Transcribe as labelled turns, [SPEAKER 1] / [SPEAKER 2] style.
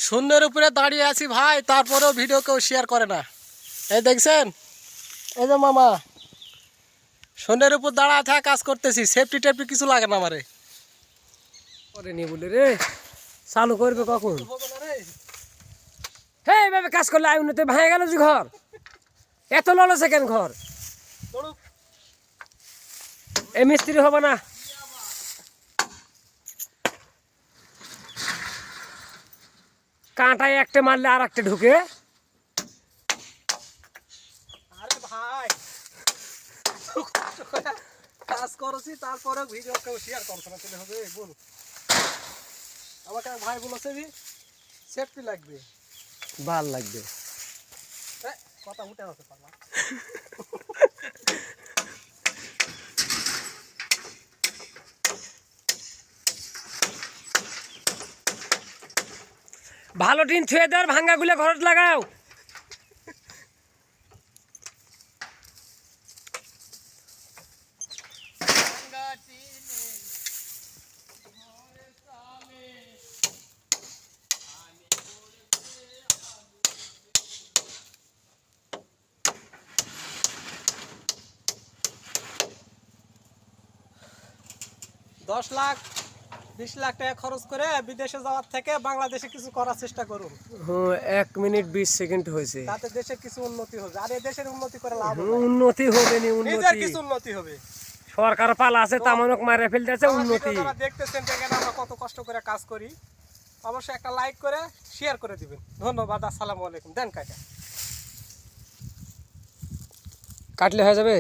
[SPEAKER 1] শূন্যের উপরে দাঁড়িয়ে আছি ভাই, তারপরেও ভিডিও কেউ শেয়ার করে না। এই দেখছেন, এই যে মামা শূন্যের উপর দাঁড়া থাকা কাজ করতেছি, সেফটি টেফটি কিছু লাগে না আমারে।
[SPEAKER 2] করেনি বলে রে, চালু করবে কখন? হ্যাঁ এইভাবে কাজ করলে আইনতে ভাঙে গেল যে ঘর, এত লড়েছে কেন ঘর? এই মিস্ত্রি হবে না। কাঁটায় একটা মারলে আর একটা ঢুকে।
[SPEAKER 1] আরে ভাই কাজ করছি, তারপরে ভিডিও কেউ শেয়ার করছে না, তাহলে হবে বল? আমাকে ভাই বলেছে যে সেফটি লাগবে,
[SPEAKER 2] ভাল লাগবে।
[SPEAKER 1] কথা উঠে আসতে পারলাম।
[SPEAKER 2] ভালো টিন ছুঁয়ে দেওয়ার ভাঙ্গাগুলো ঘরত লাগাও।
[SPEAKER 1] দশ লাখ 20 লাখ টাকা খরচ করে বিদেশে যাওয়ার থেকে বাংলাদেশে কিছু করার চেষ্টা করুন।
[SPEAKER 2] 1 মিনিট 20 সেকেন্ড হয়েছে।
[SPEAKER 1] তাতে দেশের কিছু উন্নতি হবে, আর এই দেশের উন্নতি করে লাভ হবে।
[SPEAKER 2] উন্নতি হবে নি,
[SPEAKER 1] নিজের
[SPEAKER 2] উন্নতি
[SPEAKER 1] কিছু উন্নতি হবে।
[SPEAKER 2] সরকার পালা আছে তামানক মারে ফেলতেছে উন্নতি।
[SPEAKER 1] আপনারা দেখতেছেন দেখেন আমরা কত কষ্ট করে কাজ করি। অবশ্যই একটা লাইক করে শেয়ার করে দিবেন। ধন্যবাদ। আসসালামু আলাইকুম। দেন কাকা
[SPEAKER 2] কাটলে হয়ে যাবে।